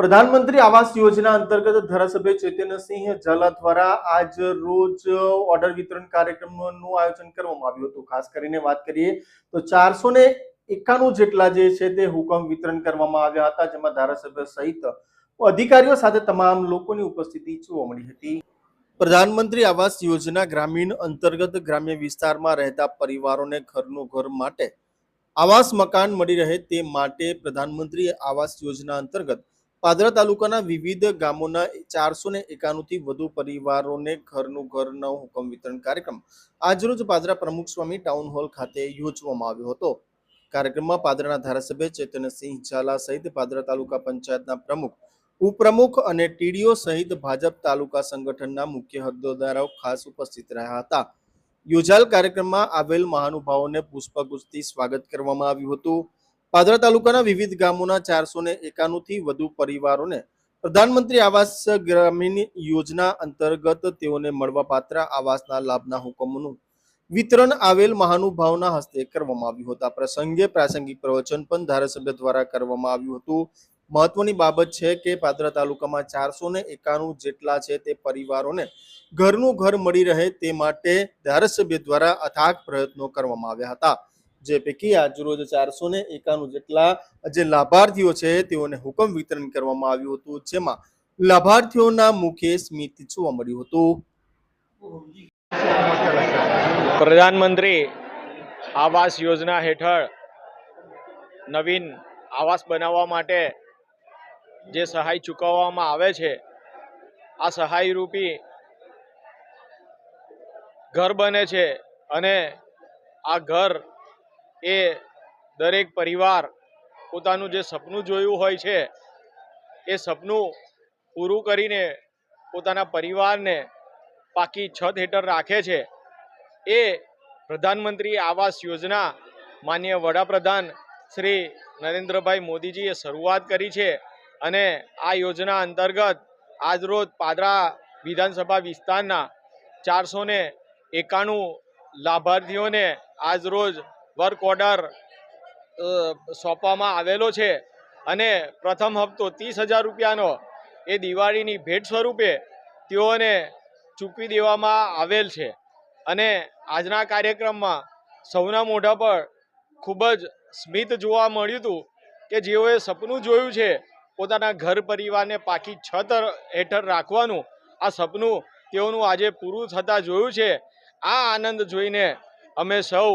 प्रधानमंत्री आवास योजना अंतर्गत धारासभ्य चैतन्यसिंह झाला द्वारा आज रोज ऑर्डर वितरण कार्यक्रमનું આયોજન કરવામાં આવ્યું હતું। ખાસ કરીને વાત કરીએ તો 491 જેટલા જે છે તે હુકમ વિતરણ કરવામાં આવ્યા હતા, જેમાં ધારાસભ્ય સહિત અધિકારીઓ સાથે તમામ લોકોની ઉપસ્થિતિ જોવા મળી હતી। પ્રધાનમંત્રી આવાસ યોજના ગ્રામીણ અંતર્ગત ગ્રામ્ય વિસ્તારમાં રહેતા પરિવારોને ઘરનું ઘર માટે આવાસ મકાન મળી રહે તે માટે પ્રધાનમંત્રી આવાસ યોજના અંતર્ગત પાદરા તાલુકાના વિવિધ ગામોના 491 થી વધુ પરિવારોને ઘરનું ઘરનો હુકમ વિતરણ કાર્યક્રમ આજરોજ પાદરા પ્રમુખ સ્વામી ટાઉન હોલ ખાતે યોજવામાં આવ્યો હતો। કાર્યક્રમમાં પાદરાના ધારાસભ્ય ચૈતન્યસિંહ ઝાલા સહિત પાદરા તાલુકા પંચાયતના પ્રમુખ, ઉપપ્રમુખ અને ટીડીઓ સહિત ભાજપ તાલુકા સંગઠનના મુખ્ય હોદ્દેદારો ખાસ ઉપસ્થિત રહ્યા હતા। યોજાયેલ કાર્યક્રમમાં આવેલ મહાનુભાવોને પુષ્પગુચ્છથી સ્વાગત કરવામાં આવ્યું હતું। પાદરા તાલુકાના વિવિધ ગામોના 491 થી વધુ પરિવારોને પ્રધાનમંત્રી આવાસ ગ્રામીણ યોજના અંતર્ગત તેઓને મળવાપાત્ર આવાસના લાભના હુકમનું વિતરણ આવેલ મહાનુભાવોના હસ્તે કરવામાં આવ્યું હતું। આ પ્રસંગે પ્રાસંગિક પ્રવચન પણ ધારાસભ્ય દ્વારા કરવામાં આવ્યું હતું। મહત્વની બાબત છે કે પાદરા તાલુકામાં 491 જેટલા છે તે પરિવારોને ઘરનું ઘર મળી રહે તે માટે ધારાસભ્ય દ્વારા અથાગ પ્રયત્નો કરવામાં આવ્યા હતા। જે પૈકી આજરોજ 491 જેટલા જે લાભાર્થીઓ છે તેઓને હુકમ વિતરણ કરવામાં આવ્યું હતું, જેમાં લાભાર્થીઓના મુખે સ્મિત જોવા મળ્યું હતું। પ્રધાનમંત્રી આવાસ યોજના હેઠળ નવીન આવાસ બનાવવા માટે જે સહાય ચૂકવવામાં આવે છે, આ સહાય રૂપી ઘર બને છે અને આ ઘર એ દરેક પરિવાર પોતાનું જે સપનું જોયું હોય છે એ સપનું પૂરું કરીને પોતાના પરિવારને પાકી છત હેઠળ રાખે છે। એ પ્રધાનમંત્રી આવાસ યોજના માનનીય વડાપ્રધાન શ્રી નરેન્દ્રભાઈ મોદીજીએ શરૂઆત કરી છે અને આ યોજના અંતર્ગત આજરોજ પાદરા વિધાનસભા વિસ્તારના 491 લાભાર્થીઓને આજરોજ વર્ક ઓર્ડર સોંપવામાં આવેલો છે અને પ્રથમ હપ્તો 30,000 રૂપિયાનો એ દિવાળીની ભેટ સ્વરૂપે તેઓને ચૂકવી દેવામાં આવેલ છે અને આજના કાર્યક્રમમાં સૌના મોઢા પર ખૂબ જ સ્મિત જોવા મળ્યું હતું કે જેઓએ સપનું જોયું છે પોતાના ઘર પરિવારને પાકી છત હેઠળ રાખવાનું, આ સપનું તેઓનું આજે પૂરું થતાં જોયું છે। આ આનંદ જોઈને અમે સૌ